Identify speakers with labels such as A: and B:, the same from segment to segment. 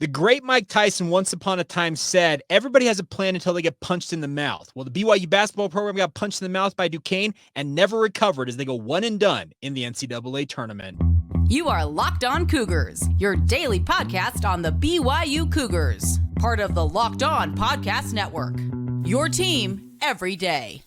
A: The great Mike Tyson once upon a time said, everybody has a plan until they get punched in the mouth. Well, the BYU basketball program got punched in the mouth by Duquesne and never recovered as they go one and done in the NCAA tournament.
B: You are Locked On Cougars, your daily podcast on the BYU Cougars, part of the Locked On Podcast Network. Your team every day.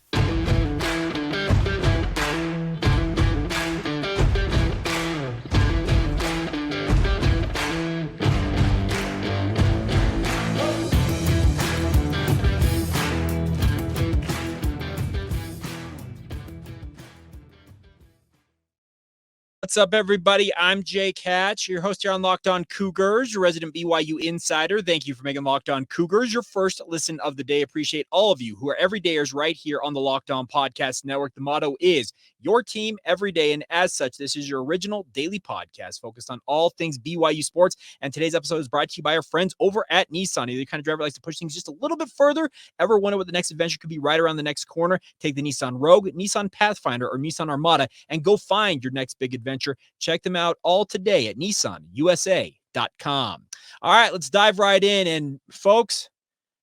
A: What's up, everybody? I'm Jake Hatch, your host here on Locked On Cougars, your resident BYU insider. Thank you for making Locked On Cougars your first listen of the day. Appreciate all of you who are everydayers right here on the Locked On Podcast Network. The motto is your team every day, and as such, this is your original daily podcast focused on all things BYU sports. And today's episode is brought to you by our friends over at Nissan. Either the kind of driver likes to push things just a little bit further, ever wonder what the next adventure could be right around the next corner, take the Nissan Rogue, Nissan Pathfinder, or Nissan Armada, and go find your next big adventure. Check them out all today at nissanusa.com. All right, let's dive right in. And folks,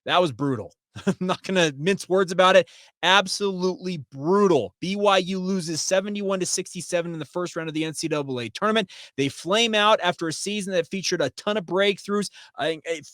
A: that was brutal. I'm not going to mince words about it. Absolutely brutal. BYU loses 71-67 in the first round of the NCAA tournament. They flame out after a season that featured a ton of breakthroughs.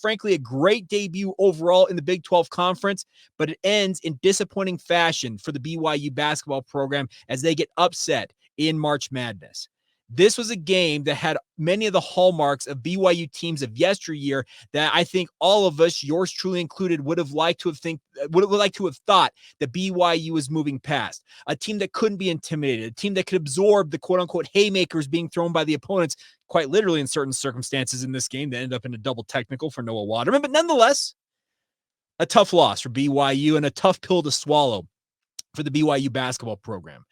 A: Frankly, a great debut overall in the Big 12 Conference, but it ends in disappointing fashion for the BYU basketball program as they get upset in March Madness. This was a game that had many of the hallmarks of BYU teams of yesteryear that I think all of us, yours truly included, would have liked to have thought that BYU was moving past. A team that couldn't be intimidated, a team that could absorb the quote-unquote haymakers being thrown by the opponents, quite literally in certain circumstances in this game that ended up in a double technical for Noah Waterman. But nonetheless, a tough loss for BYU and a tough pill to swallow for the BYU basketball program.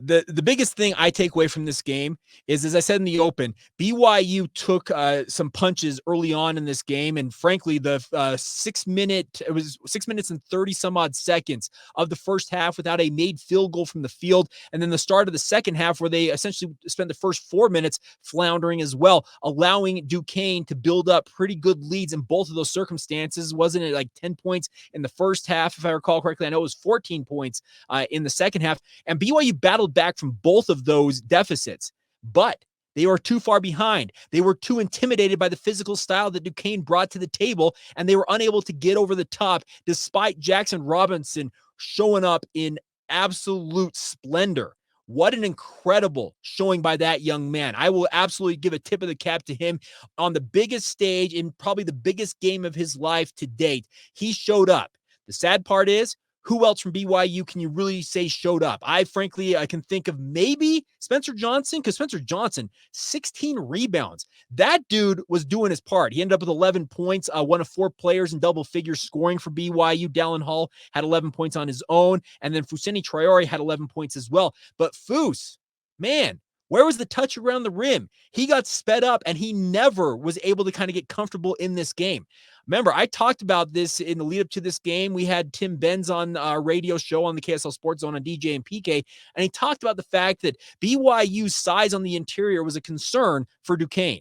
A: The biggest thing I take away from this game is, as I said in the open, BYU took some punches early on in this game, and frankly, it was 6 minutes and 30 some odd seconds of the first half without a made field goal from the field, and then the start of the second half where they essentially spent the first 4 minutes floundering as well, allowing Duquesne to build up pretty good leads in both of those circumstances. Wasn't it like 10 points in the first half, if I recall correctly? I know it was 14 points in the second half, and BYU battled back from both of those deficits, but they were too far behind. They were too intimidated by the physical style that Duquesne brought to the table, and they were unable to get over the top despite Jaxson Robinson showing up in absolute splendor. What an incredible showing by that young man. I will absolutely give a tip of the cap to him on the biggest stage in probably the biggest game of his life to date. He showed up. The sad part is, who else from BYU can you really say showed up? I can think of maybe Spencer Johnson, because Spencer Johnson, 16 rebounds. That dude was doing his part. He ended up with 11 points, one of 4 players in double figures scoring for BYU. Dallin had 11 points on his own, and then Foussenyi Traore had 11 points as well. But Foos, man, where was the touch around the rim? He got sped up, and he never was able to kind of get comfortable in this game. Remember, I talked about this in the lead up to this game. We had Tim Benz on our radio show on the KSL Sports Zone on DJ and PK, and he talked about the fact that BYU's size on the interior was a concern for Duquesne.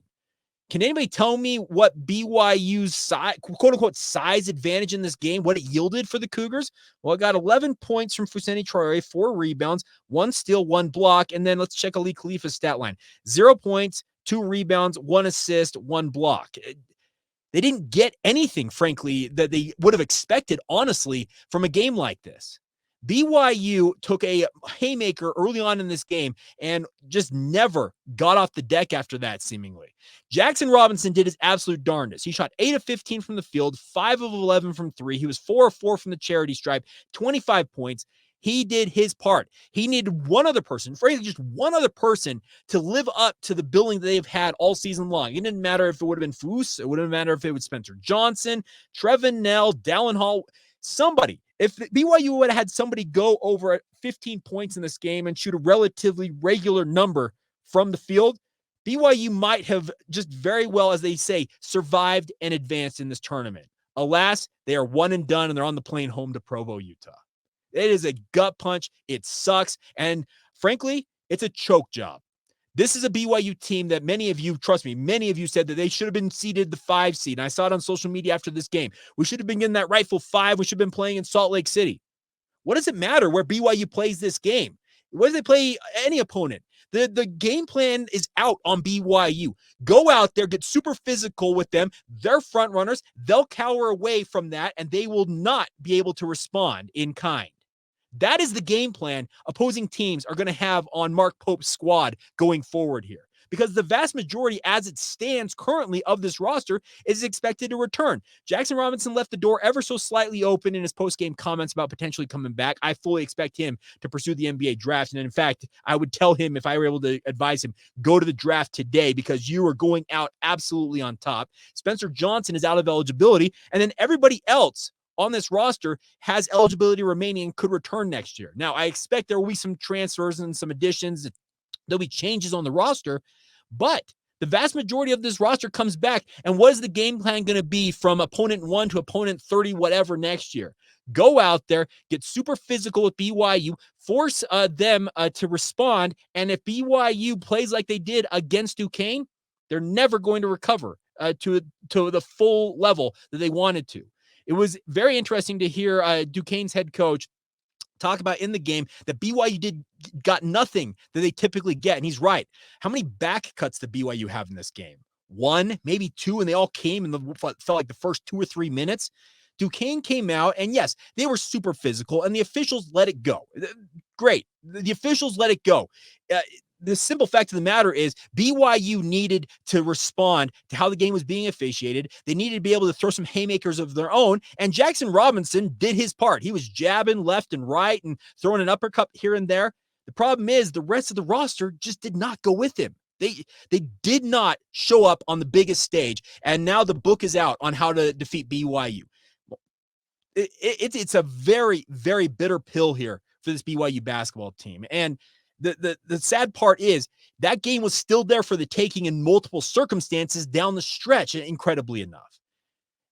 A: Can anybody tell me what BYU's quote-unquote size advantage in this game, what it yielded for the Cougars? Well, it got 11 points from Foussenyi Traore, 4 rebounds, 1 steal, 1 block, and then let's check Khalifa's stat line. 0 points, 2 rebounds, 1 assist, 1 block. They didn't get anything, frankly, that they would have expected, honestly, from a game like this. BYU took a haymaker early on in this game and just never got off the deck after that, seemingly. Jaxson Robinson did his absolute darndest. He shot 8 of 15 from the field, 5 of 11 from 3. He was 4 of 4 from the charity stripe, 25 points. He did his part. He needed one other person, frankly, just one other person to live up to the billing that they've had all season long. It didn't matter if it would have been Foos. It wouldn't matter if it was Spencer Johnson, Trevin Nell, Dallin, somebody. If BYU would have had somebody go over 15 points in this game and shoot a relatively regular number from the field, BYU might have just very well, as they say, survived and advanced in this tournament. Alas, they are one and done, and they're on the plane home to Provo, Utah. It is a gut punch. It sucks. And frankly, it's a choke job. This is a BYU team that many of you, trust me, many of you said that they should have been seeded the 5 seed. And I saw it on social media after this game. We should have been getting that rightful 5. We should have been playing in Salt Lake City. What does it matter where BYU plays this game? Whether they play any opponent, the game plan is out on BYU. Go out there, get super physical with them. They're front runners. They'll cower away from that, and they will not be able to respond in kind. That is the game plan opposing teams are going to have on Mark Pope's squad going forward here. Because the vast majority, as it stands currently, of this roster is expected to return. Jaxson Robinson left the door ever so slightly open in his post-game comments about potentially coming back. I fully expect him to pursue the NBA draft. And in fact, I would tell him, if I were able to advise him, go to the draft today because you are going out absolutely on top. Spencer Johnson is out of eligibility. And then everybody else on this roster has eligibility remaining and could return next year. Now, I expect there will be some transfers and some additions. There'll be changes on the roster, but the vast majority of this roster comes back. And what is the game plan going to be from opponent 1 to opponent 30, whatever, next year? Go out there, get super physical with BYU, force them to respond. And if BYU plays like they did against Duquesne, they're never going to recover to the full level that they wanted to. It was very interesting to hear Duquesne's head coach talk about in the game that BYU got nothing that they typically get. And he's right. How many back cuts did BYU have in this game? 1, maybe 2, and they all came in felt like the first 2 or 3 minutes. Duquesne came out, and yes, they were super physical, and the officials let it go. Great. The officials let it go. The simple fact of the matter is BYU needed to respond to how the game was being officiated. They needed to be able to throw some haymakers of their own, and Jaxson Robinson did his part. He was jabbing left and right and throwing an uppercut here and there. The problem is the rest of the roster just did not go with him. They did not show up on the biggest stage, and now the book is out on how to defeat BYU. It's a very, very bitter pill here for this BYU basketball team. And the sad part is that game was still there for the taking in multiple circumstances down the stretch, incredibly enough.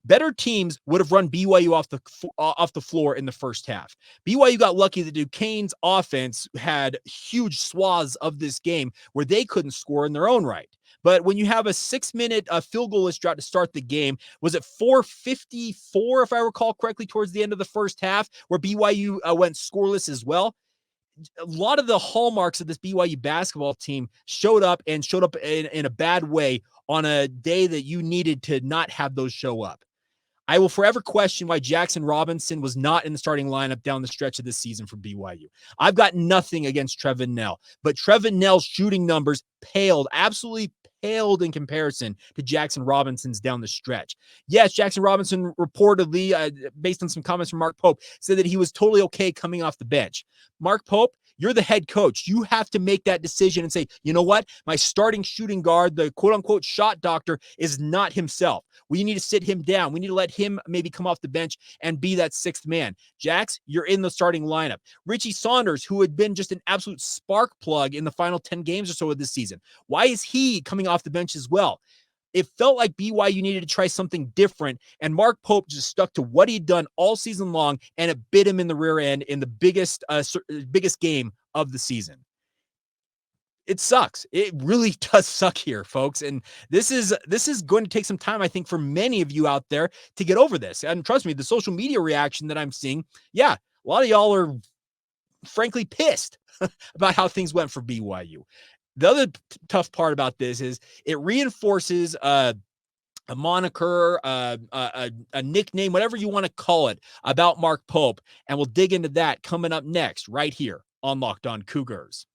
A: Better teams would have run BYU off the floor in the first half. BYU got lucky that Duquesne's offense had huge swaths of this game where they couldn't score in their own right. But when you have a 6-minute field goalless drought to start the game, was it 4:54, if I recall correctly, towards the end of the first half, where BYU went scoreless as well? A lot of the hallmarks of this BYU basketball team showed up in a bad way on a day that you needed to not have those show up. I will forever question why Jaxson Robinson was not in the starting lineup down the stretch of this season for BYU. I've got nothing against Trevin Knell, but Trevin Knell's shooting numbers absolutely paled in comparison to Jaxson Robinson's down the stretch. Yes, Jaxson Robinson reportedly, based on some comments from Mark Pope, said that he was totally okay coming off the bench. Mark Pope, you're the head coach. You have to make that decision and say, you know what? My starting shooting guard, the quote-unquote shot doctor, is not himself. We need to sit him down. We need to let him maybe come off the bench and be that sixth man. Jax, you're in the starting lineup. Richie Saunders, who had been just an absolute spark plug in the final 10 games or so of this season, why is he coming off the bench as well? It felt like BYU needed to try something different, and Mark Pope just stuck to what he'd done all season long, and it bit him in the rear end in the biggest game of the season. It sucks. It really does suck here, folks. And this is going to take some time, I think, for many of you out there to get over this. And trust me, the social media reaction that I'm seeing, yeah, a lot of y'all are frankly pissed about how things went for BYU. The other tough part about this is it reinforces a moniker, a nickname, whatever you want to call it, about Mark Pope. And we'll dig into that coming up next, right here on Locked On Cougars.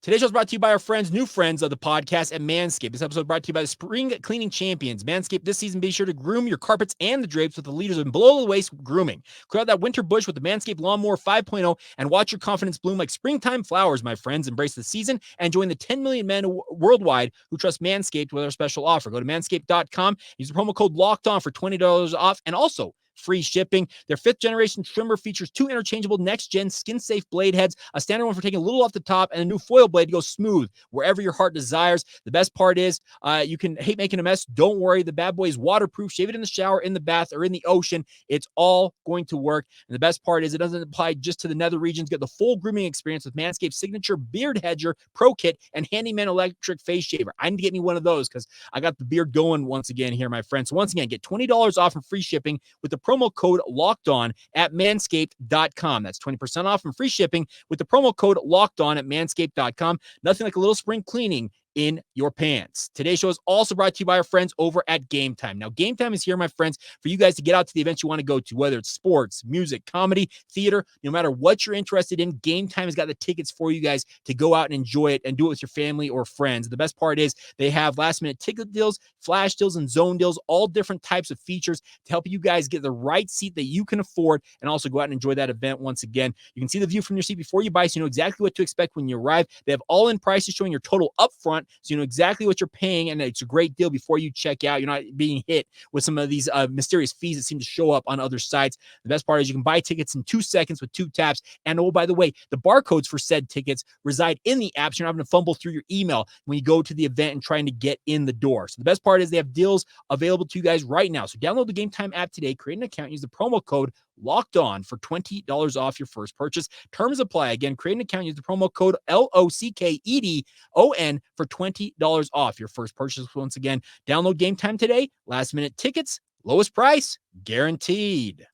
A: Today's show is brought to you by our new friends of the podcast at Manscaped. This episode is brought to you by the Spring Cleaning Champions. Manscaped this season, be sure to groom your carpets and the drapes with the leaders in below-the-waist grooming. Clear out that winter bush with the Manscaped Lawnmower 5.0 and watch your confidence bloom like springtime flowers, my friends. Embrace the season and join the 10 million men worldwide who trust Manscaped with our special offer. Go to manscaped.com, use the promo code LOCKEDON for $20 off, and also free shipping. Their 5th generation trimmer features 2 interchangeable next-gen skin-safe blade heads, a standard one for taking a little off the top, and a new foil blade to go smooth wherever your heart desires. The best part is you can hate making a mess. Don't worry. The bad boy is waterproof. Shave it in the shower, in the bath, or in the ocean. It's all going to work. And the best part is it doesn't apply just to the nether regions. Get the full grooming experience with Manscaped's signature Beard Hedger Pro Kit and Handyman Electric Face Shaver. I need to get me one of those because I got the beard going once again here, my friends. So once again, get $20 off and free shipping with the promo code LOCKEDON at manscaped.com. That's 20% off and free shipping with the promo code LOCKEDON at manscaped.com. Nothing like a little spring cleaning in your pants. Today's show is also brought to you by our friends over at Game Time. Now, Game Time is here, my friends, for you guys to get out to the events you want to go to, whether it's sports, music, comedy, theater, no matter what you're interested in. Game Time has got the tickets for you guys to go out and enjoy it and do it with your family or friends. The best part is they have last-minute ticket deals, flash deals, and zone deals, all different types of features to help you guys get the right seat that you can afford and also go out and enjoy that event once again. You can see the view from your seat before you buy, so you know exactly what to expect when you arrive. They have all-in prices showing your total upfront, so you know exactly what you're paying, and it's a great deal before you check out. You're not being hit with some of these mysterious fees that seem to show up on other sites. The best part is you can buy tickets in 2 seconds with 2 taps. And oh, by the way, the barcodes for said tickets reside in the app, so you're not having to fumble through your email when you go to the event and trying to get in the door. So the best part is they have deals available to you guys right now. So download the Game Time app today, create an account, use the promo code Locked On for $20 off your first purchase. Terms apply. Again, create an account, use the promo code LOCKEDON for $20 off your first purchase. Once again, download Game Time today. Last minute tickets, lowest price, guaranteed.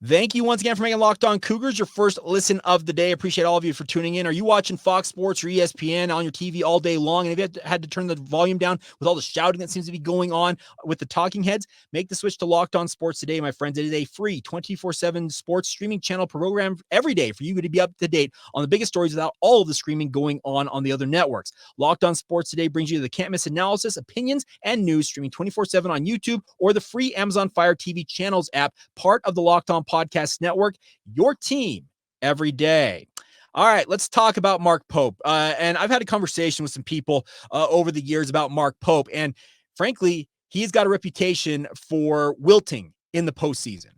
A: Thank you once again for making Locked On Cougars your first listen of the day. Appreciate all of you for tuning in. Are you watching Fox Sports or ESPN on your TV all day long? And if you had to turn the volume down with all the shouting that seems to be going on with the talking heads, make the switch to Locked On Sports today, my friends. It is a free 24/7 sports streaming channel program every day for you to be up to date on the biggest stories without all of the screaming going on the other networks. Locked On Sports today brings you the can't miss analysis, opinions, and news streaming 24/7 on YouTube or the free Amazon Fire TV channels app, part of the Locked On Podcast Network, your team every day. All right, let's talk about Mark Pope. And I've had a conversation with some people over the years about Mark Pope. And frankly, he's got a reputation for wilting in the postseason.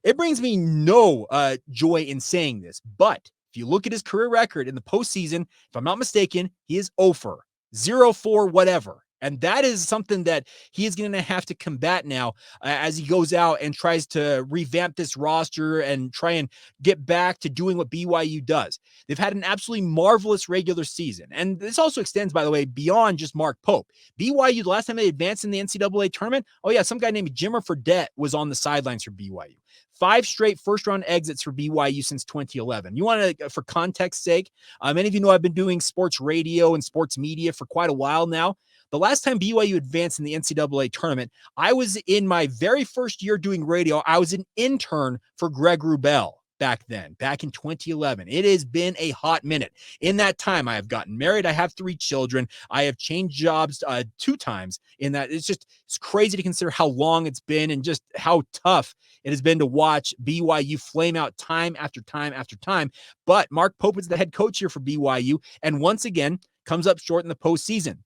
A: It brings me no joy in saying this, but if you look at his career record in the postseason, if I'm not mistaken, he is 0-4, 0-4, whatever. And that is something that he is going to have to combat now as he goes out and tries to revamp this roster and try and get back to doing what BYU does. They've had an absolutely marvelous regular season. And this also extends, by the way, beyond just Mark Pope. BYU, the last time they advanced in the NCAA tournament, some guy named Jimmer Fredette was on the sidelines for BYU. 5 straight first-round exits for BYU since 2011. You want to, for context sake, many of you know I've been doing sports radio and sports media for quite a while now. The last time BYU advanced in the NCAA tournament, I was in my very first year doing radio. I was an intern for Greg Wrubell back in 2011. It has been a hot minute. In that time, I have gotten married. I have 3 children. I have changed jobs 2 times in that. It's crazy to consider how long it's been and just how tough it has been to watch BYU flame out time after time after time. But Mark Pope is the head coach here for BYU, and once again comes up short in the postseason.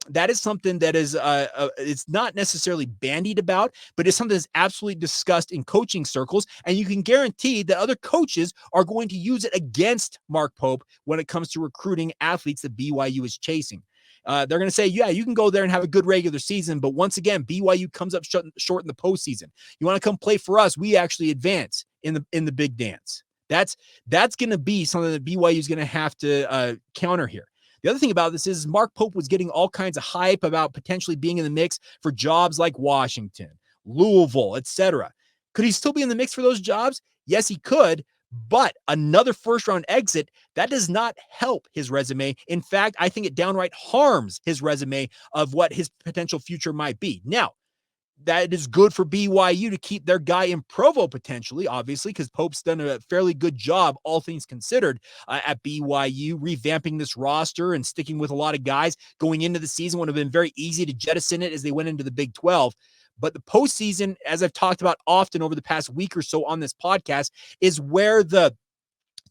A: That is something that is it's not necessarily bandied about, but it's something that's absolutely discussed in coaching circles. And you can guarantee that other coaches are going to use it against Mark Pope when it comes to recruiting athletes that BYU is chasing. They're going to say, yeah, you can go there and have a good regular season, but once again, BYU comes up short in the postseason. You want to come play for us? We actually advance in the big dance. That's going to be something that BYU is going to have to counter here. The other thing about this is Mark Pope was getting all kinds of hype about potentially being in the mix for jobs like Washington, Louisville, etc. Could he still be in the mix for those jobs? Yes, he could, but another first-round exit, that does not help his resume. In fact, I think it downright harms his resume of what his potential future might be. Now, that is good for BYU to keep their guy in Provo potentially, obviously, because Pope's done a fairly good job, all things considered, at BYU, revamping this roster and sticking with a lot of guys going into the season. Would have been very easy to jettison it as they went into the Big 12. But the postseason, as I've talked about often over the past week or so on this podcast, is where the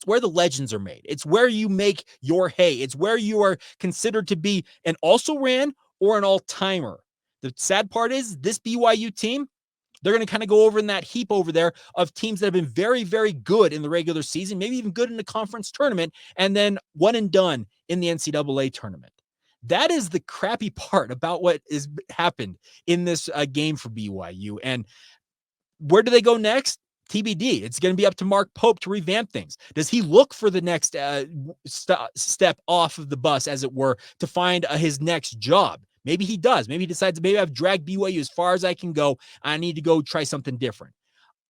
A: legends are made. It's where you make your hay. It's where you are considered to be an also-ran or an all-timer. The sad part is this BYU team, they're going to kind of go over in that heap over there of teams that have been very, very good in the regular season, maybe even good in the conference tournament, and then one and done in the NCAA tournament. That is the crappy part about what has happened in this game for BYU. And where do they go next? TBD. It's going to be up to Mark Pope to revamp things. Does he look for the next step off of the bus, as it were, to find his next job? Maybe he does. Maybe he decides, maybe I've dragged BYU as far as I can go. I need to go try something different.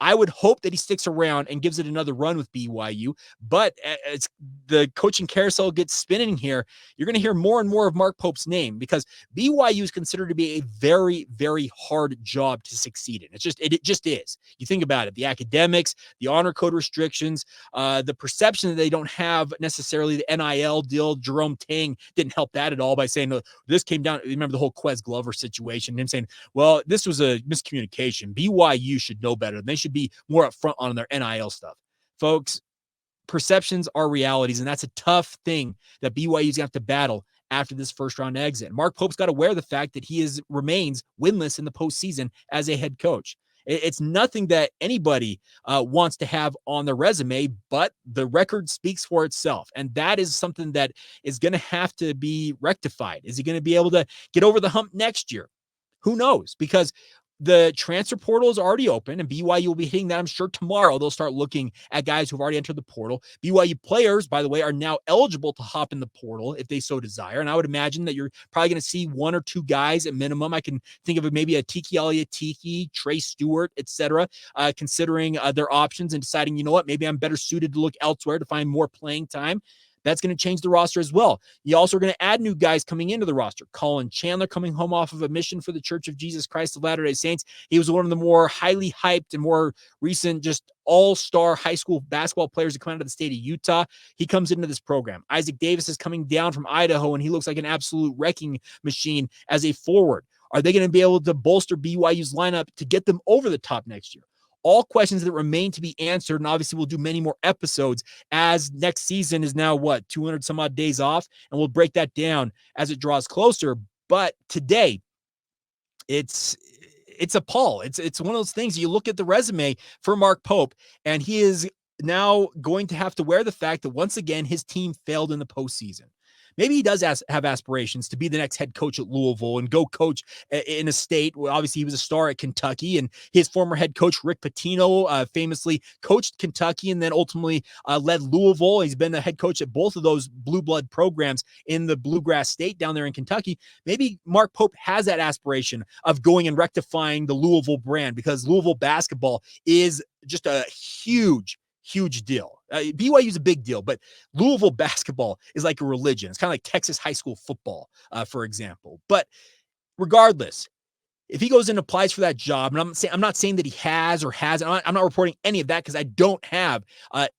A: I would hope that he sticks around and gives it another run with BYU. But as the coaching carousel gets spinning here, you're going to hear more and more of Mark Pope's name, because BYU is considered to be a very, very hard job to succeed in. It just is. You think about it, the academics, the honor code restrictions, the perception that they don't have necessarily the NIL deal. Jerome Tang didn't help that at all by saying, no, this came down. Remember the whole Quez Glover situation, him saying, well, this was a miscommunication. BYU should know better. They should be more upfront on their NIL stuff. Folks, perceptions are realities, and that's a tough thing that BYU's gonna have to battle after this first round exit. Mark Pope's got to wear the fact that he remains winless in the postseason as a head coach. It's nothing that anybody wants to have on their resume, but the record speaks for itself. And that is something that is going to have to be rectified. Is he going to be able to get over the hump next year? Who knows? Because the transfer portal is already open, and BYU will be hitting that, I'm sure, tomorrow. They'll start looking at guys who've already entered the portal. BYU players, by the way, are now eligible to hop in the portal if they so desire. And I would imagine that you're probably going to see one or two guys at minimum. I can think of maybe a Tiki Aliatiki, Trey Stewart, etc., considering their options and deciding, you know what, maybe I'm better suited to look elsewhere to find more playing time. That's going to change the roster as well. You also are going to add new guys coming into the roster. Collin, Chandler coming home off of a mission for the Church of Jesus Christ of Latter-day Saints. He was one of the more highly hyped and more recent just all-star high school basketball players to come out of the state of Utah. He comes into this program. Isaac Davis is coming down from Idaho, and he looks like an absolute wrecking machine as a forward. Are they going to be able to bolster BYU's lineup to get them over the top next year? All questions that remain to be answered, and obviously we'll do many more episodes as next season is now, 200 some odd days off, and we'll break that down as it draws closer. But today, it's a Paul. It's one of those things. You look at the resume for Mark Pope, and he is now going to have to wear the fact that once again his team failed in the postseason. Maybe he does have aspirations to be the next head coach at Louisville and go coach in a state where obviously he was a star at Kentucky, and his former head coach, Rick Pitino, famously coached Kentucky and then ultimately led Louisville. He's been the head coach at both of those blue blood programs in the Bluegrass State down there in Kentucky. Maybe Mark Pope has that aspiration of going and rectifying the Louisville brand, because Louisville basketball is just a huge deal. BYU is a big deal, but Louisville basketball is like a religion. It's kind of like Texas high school football, for example. But regardless, if he goes and applies for that job, and I'm not saying that he has or hasn't. I'm not reporting any of that because I don't have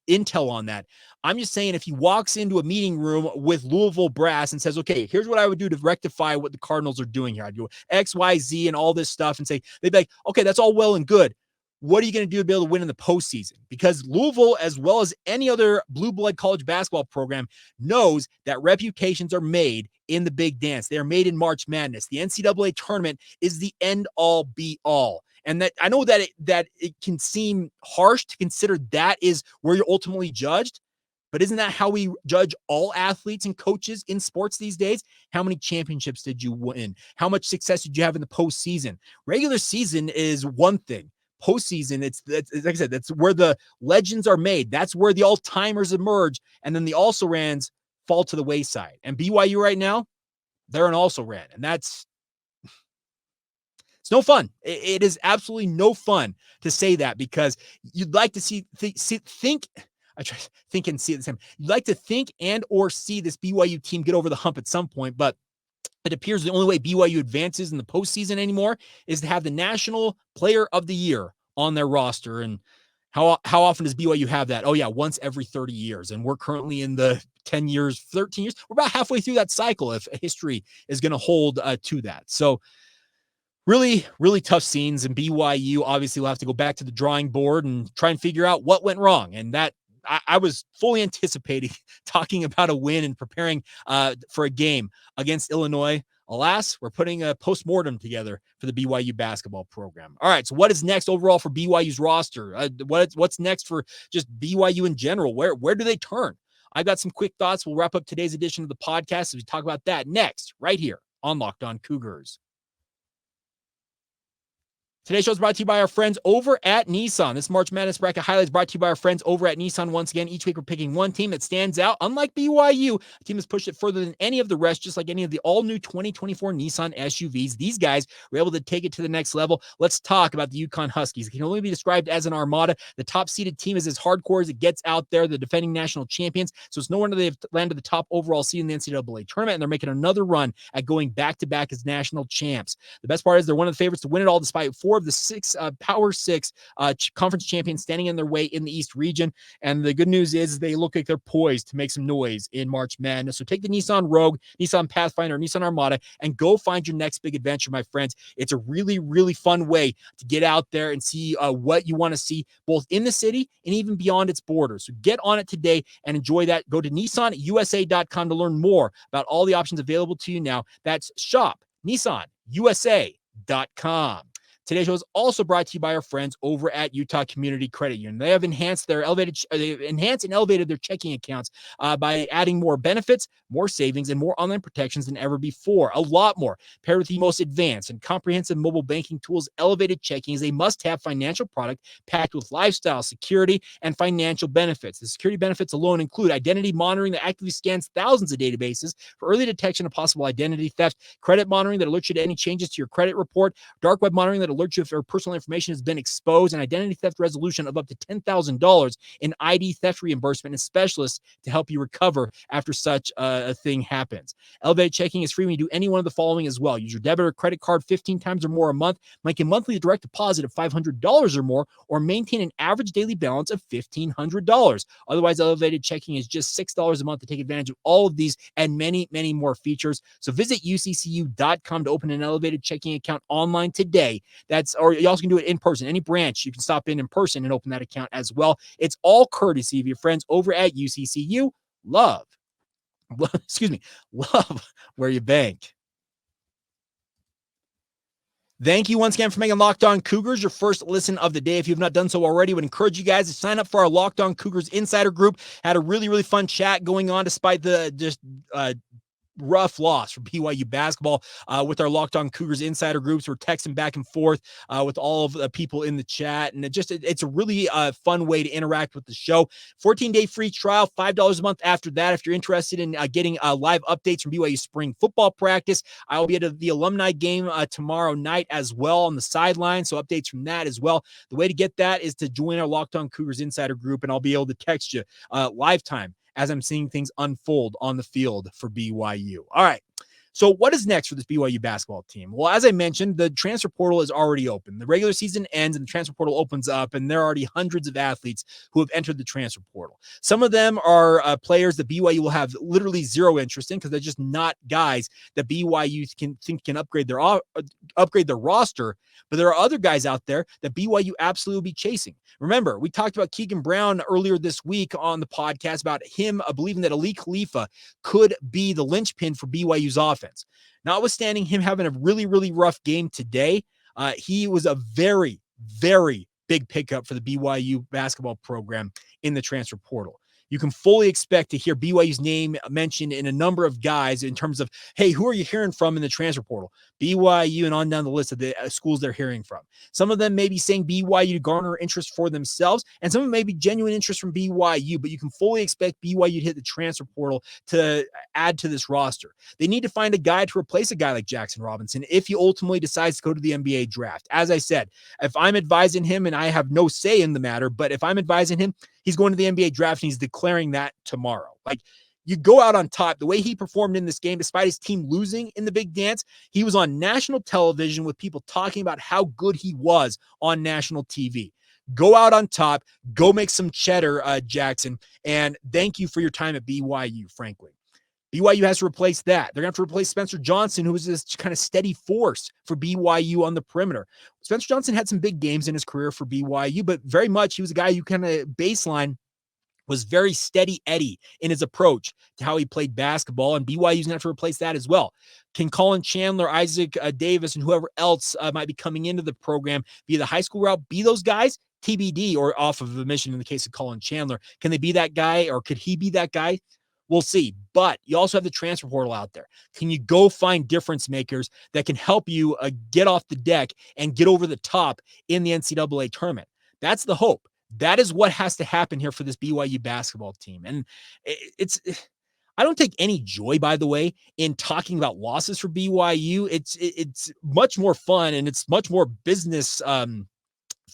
A: intel on that. I'm just saying if he walks into a meeting room with Louisville brass and says, okay, here's what I would do to rectify what the Cardinals are doing here. I'd do X, Y, Z, and all this stuff, and say, they'd be like, okay, that's all well and good. What are you going to do to be able to win in the postseason? Because Louisville, as well as any other blue blood college basketball program, knows that reputations are made in the big dance. They are made in March Madness. The NCAA tournament is the end all be all. And that I know that it can seem harsh to consider that is where you're ultimately judged. But isn't that how we judge all athletes and coaches in sports these days? How many championships did you win? How much success did you have in the postseason? Regular season is one thing. Postseason, it's like I said, that's where the legends are made. That's where the all-timers emerge, and then the also-rans fall to the wayside. And BYU right now, they're an also-ran, and it's no fun. It is absolutely no fun to say that, because you'd like to I try to think and see it the same. You'd like to think and or see this BYU team get over the hump at some point, but it appears the only way BYU advances in the postseason anymore is to have the National Player of the Year on their roster. And how often does BYU have that? Oh, yeah, once every 30 years. And we're currently in the 10 years, 13 years. We're about halfway through that cycle if history is going to hold to that. So really, really tough scenes. And BYU obviously will have to go back to the drawing board and try and figure out what went wrong. And that I was fully anticipating talking about a win and preparing for a game against Illinois Alas, we're putting a postmortem together for the BYU basketball program. All right, so what is next overall for BYU's roster? What's next for just BYU in general? Where do they turn? I've got some quick thoughts. We'll wrap up today's edition of the podcast as we talk about that next, right here on Locked On Cougars. Today's show is brought to you by our friends over at Nissan. This March Madness bracket highlights brought to you by our friends over at Nissan. Once again, each week we're picking one team that stands out. Unlike BYU, a team has pushed it further than any of the rest, just like any of the all-new 2024 Nissan SUVs. These guys were able to take it to the next level. Let's talk about the Yukon Huskies. It can only be described as an armada. The top-seeded team is as hardcore as it gets out there, the defending national champions. So it's no wonder they've landed the top overall seed in the NCAA tournament, and they're making another run at going back-to-back as national champs. The best part is they're one of the favorites to win it all, despite 4 of the 6 Power 6 conference champions standing in their way in the East region. And the good news is they look like they're poised to make some noise in March Madness. So take the Nissan Rogue, Nissan Pathfinder, Nissan Armada, and go find your next big adventure, my friends. It's a really, really fun way to get out there and see what you want to see, both in the city and even beyond its borders. So get on it today and enjoy that. Go to nissanusa.com to learn more about all the options available to you now. That's shop nissanusa.com. Today's show is also brought to you by our friends over at Utah Community Credit Union. They have enhanced and elevated their checking accounts by adding more benefits, more savings, and more online protections than ever before. A lot more. Paired with the most advanced and comprehensive mobile banking tools, Elevated Checking is a must-have financial product packed with lifestyle, security, and financial benefits. The security benefits alone include identity monitoring that actively scans thousands of databases for early detection of possible identity theft, credit monitoring that alerts you to any changes to your credit report, dark web monitoring that alert you if your personal information has been exposed, and identity theft resolution of up to $10,000 in ID theft reimbursement and specialists to help you recover after such a thing happens. Elevated Checking is free when you do any one of the following as well. Use your debit or credit card 15 times or more a month, make a monthly direct deposit of $500 or more, or maintain an average daily balance of $1,500. Otherwise, Elevated Checking is just $6 a month to take advantage of all of these and many, many more features. So visit uccu.com to open an Elevated Checking account online today. Or you also can do it in person. Any branch, you can stop in person and open that account as well. It's all courtesy of your friends over at UCCU. Love where you bank. Thank you once again for making Locked On Cougars your first listen of the day. If you have not done so already, I would encourage you guys to sign up for our Locked On Cougars Insider Group. Had a really, really fun chat going on despite the rough loss for BYU basketball with our Locked On Cougars Insider groups. We're texting back and forth with all of the people in the chat, and it's a really fun way to interact with the show. 14-day free trial, $5 a month after that. If you're interested in getting live updates from BYU spring football practice, I'll be at the alumni game tomorrow night as well on the sideline, so updates from that as well. The way to get that is to join our Locked On Cougars Insider group, and I'll be able to text you live time as I'm seeing things unfold on the field for BYU. All right. So what is next for this BYU basketball team? Well, as I mentioned, the transfer portal is already open. The regular season ends and the transfer portal opens up, and there are already hundreds of athletes who have entered the transfer portal. Some of them are players that BYU will have literally zero interest in because they're just not guys that BYU can upgrade their roster. But there are other guys out there that BYU absolutely will be chasing. Remember, we talked about Keegan Brown earlier this week on the podcast about him believing that Khalifa could be the linchpin for BYU's offense. Notwithstanding him having a really, really rough game today, he was a very, very big pickup for the BYU basketball program in the transfer portal. You can fully expect to hear BYU's name mentioned in a number of guys in terms of, hey, who are you hearing from in the transfer portal? BYU and on down the list of the schools they're hearing from. Some of them may be saying BYU to garner interest for themselves, and some of them may be genuine interest from BYU, but you can fully expect BYU to hit the transfer portal to add to this roster. They need to find a guy to replace a guy like Jaxson Robinson if he ultimately decides to go to the NBA draft. As I said, if I'm advising him, and I have no say in the matter, but if I'm advising him, he's going to the NBA draft and he's declaring that tomorrow. Like, you go out on top. The way he performed in this game, despite his team losing in the big dance, he was on national television with people talking about how good he was on national TV. Go out on top. Go make some cheddar, Jaxson. And thank you for your time at BYU, frankly. BYU has to replace that. They're going to have to replace Spencer Johnson, who was this kind of steady force for BYU on the perimeter. Spencer Johnson had some big games in his career for BYU, but very much he was a guy who kind of baseline was very steady Eddie in his approach to how he played basketball, and BYU's going to have to replace that as well. Can Collin, Chandler, Isaac Davis, and whoever else might be coming into the program via the high school route be those guys? TBD, or off of admission in the case of Collin Chandler. Can they be that guy, or could he be that guy? We'll see. But you also have the transfer portal out there. Can you go find difference makers that can help you get off the deck and get over the top in the NCAA tournament? That's the hope. That is what has to happen here for this BYU basketball team. And I don't take any joy, by the way, in talking about losses for BYU. It's much more fun, and it's much more business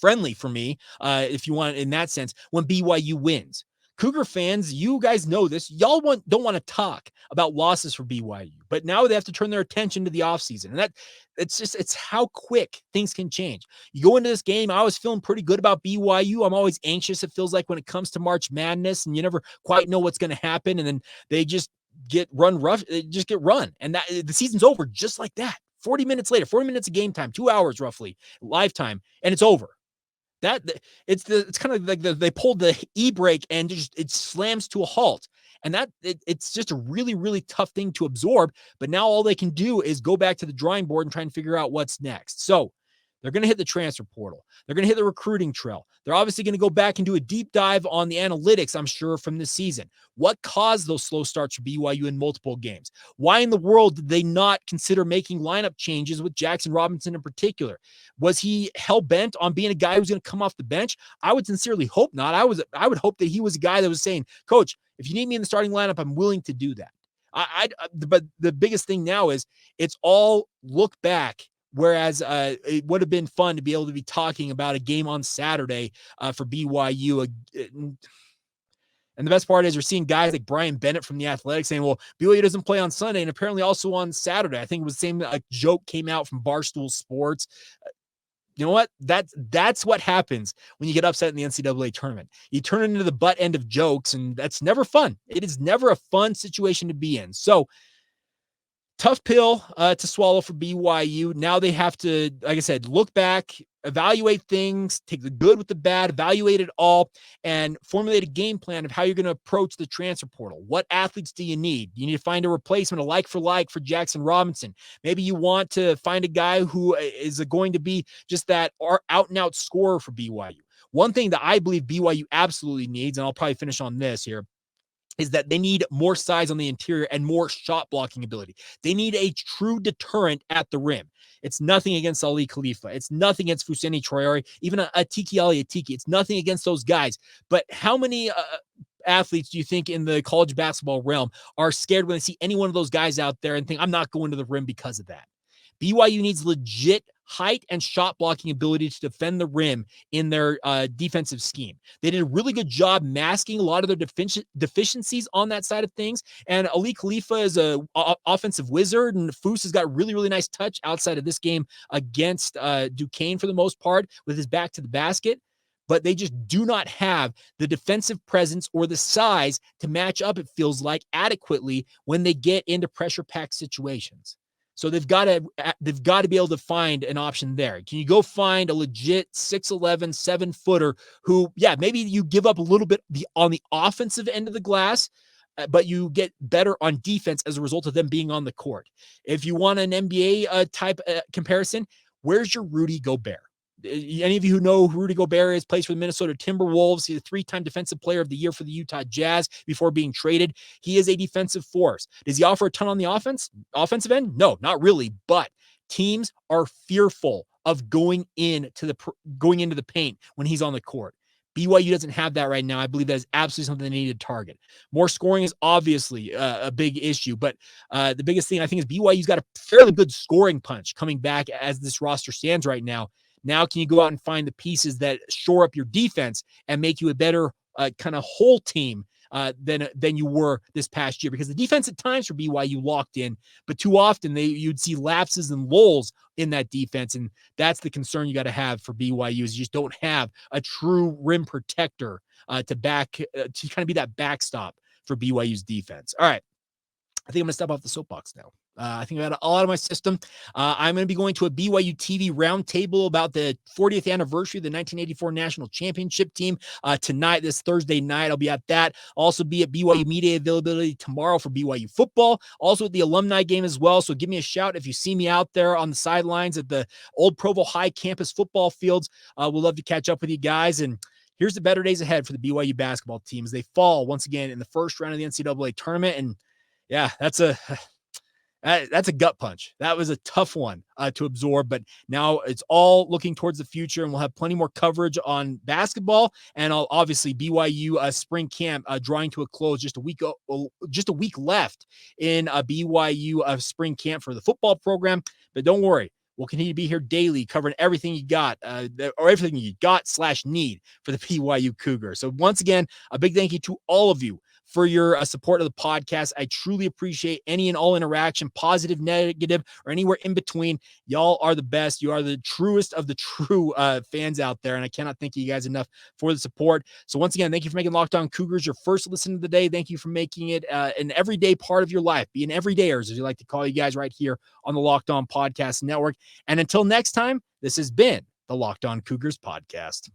A: friendly for me, if you want, in that sense, when BYU wins. Cougar fans, you guys know this. Y'all don't want to talk about losses for BYU, but now they have to turn their attention to the offseason. And it's how quick things can change. You go into this game, I was feeling pretty good about BYU. I'm always anxious, it feels like, when it comes to March Madness, and you never quite know what's going to happen. And then they just get run rough. They just get run. And that the season's over just like that. 40 minutes later, 40 minutes of game time, 2 hours roughly, lifetime, and it's over. It's kind of like they pulled the e-brake and it slams to a halt. And it's just a really, really tough thing to absorb. But now all they can do is go back to the drawing board and try and figure out what's next. So they're going to hit the transfer portal. They're going to hit the recruiting trail. They're obviously going to go back and do a deep dive on the analytics, I'm sure, from this season. What caused those slow starts for BYU in multiple games? Why in the world did they not consider making lineup changes with Jaxson Robinson in particular? Was he hell-bent on being a guy who's going to come off the bench? I would sincerely hope not. I would hope that he was a guy that was saying, Coach, if you need me in the starting lineup, I'm willing to do that. But the biggest thing now is it's all look back. Whereas it would have been fun to be able to be talking about a game on Saturday for BYU. And the best part is you're seeing guys like Brian Bennett from The Athletic saying, well, BYU doesn't play on Sunday and apparently also on Saturday. I think it was the same joke came out from Barstool Sports. You know what? That's what happens when you get upset in the NCAA tournament. You turn it into the butt end of jokes, and that's never fun. It is never a fun situation to be in. So, tough pill to swallow for BYU. Now they have to, like I said, look back, evaluate things, take the good with the bad, evaluate it all, and formulate a game plan of how you're going to approach the transfer portal. What athletes do you need? You need to find a replacement, a like for Jaxson Robinson. Maybe you want to find a guy who is going to be just that out-and-out scorer for BYU. One thing that I believe BYU absolutely needs, and I'll probably finish on this here, is that they need more size on the interior and more shot blocking ability. They need a true deterrent at the rim. It's nothing against Ali Khalifa. It's nothing against Foussenyi Traore, even a Tiki Ali Atiki. It's nothing against those guys. But how many athletes do you think in the college basketball realm are scared when they see any one of those guys out there and think, I'm not going to the rim because of that? BYU needs legit height and shot blocking ability to defend the rim in their defensive scheme. They did a really good job masking a lot of their deficiencies on that side of things. And Ali Khalifa is a offensive wizard, and Foose has got really, really nice touch outside of this game against Duquesne for the most part with his back to the basket. But they just do not have the defensive presence or the size to match up, it feels like, adequately when they get into pressure-packed situations. So they've got to be able to find an option there. Can you go find a legit 6'11", 7-footer who, yeah, maybe you give up a little bit on the offensive end of the glass, but you get better on defense as a result of them being on the court. If you want an NBA type comparison, where's your Rudy Gobert? Any of you who know who Rudy Gobert is, plays for the Minnesota Timberwolves. He's a 3-time Defensive Player of the Year for the Utah Jazz before being traded. He is a defensive force. Does he offer a ton on the offensive end? No, not really. But teams are fearful of going into the paint when he's on the court. BYU doesn't have that right now. I believe that is absolutely something they need to target. More scoring is obviously a big issue, but the biggest thing I think is BYU's got a fairly good scoring punch coming back as this roster stands right now. Now, can you go out and find the pieces that shore up your defense and make you a better kind of whole team than you were this past year? Because the defense at times for BYU locked in, but too often you'd see lapses and lulls in that defense, and that's the concern you got to have for BYU is you just don't have a true rim protector to kind of be that backstop for BYU's defense. All right, I think I'm going to step off the soapbox now. I think I got a lot of my system. I'm going to be going to a BYU TV roundtable about the 40th anniversary of the 1984 National Championship team tonight, this Thursday night. I'll be at that. I'll also be at BYU media availability tomorrow for BYU football. Also at the alumni game as well. So give me a shout if you see me out there on the sidelines at the old Provo High campus football fields. We'll love to catch up with you guys. And here's the better days ahead for the BYU basketball team as they fall once again in the first round of the NCAA tournament. And yeah, that's a gut punch. That was a tough one to absorb, but now it's all looking towards the future, and we'll have plenty more coverage on basketball. And obviously BYU spring camp drawing to a close, just a week left in BYU spring camp for the football program. But don't worry, we'll continue to be here daily covering everything you got or everything you got/need for the BYU Cougars. So once again, a big thank you to all of you for your support of the podcast. I truly appreciate any and all interaction, positive, negative, or anywhere in between. Y'all are the best. You are the truest of the true fans out there, and I cannot thank you guys enough for the support. So once again, thank you for making Locked On Cougars your first listen of the day. Thank you for making it an everyday part of your life, being everydayers, as you like to call you guys, right here on the Locked On Podcast Network. And until next time, this has been the Locked On Cougars podcast.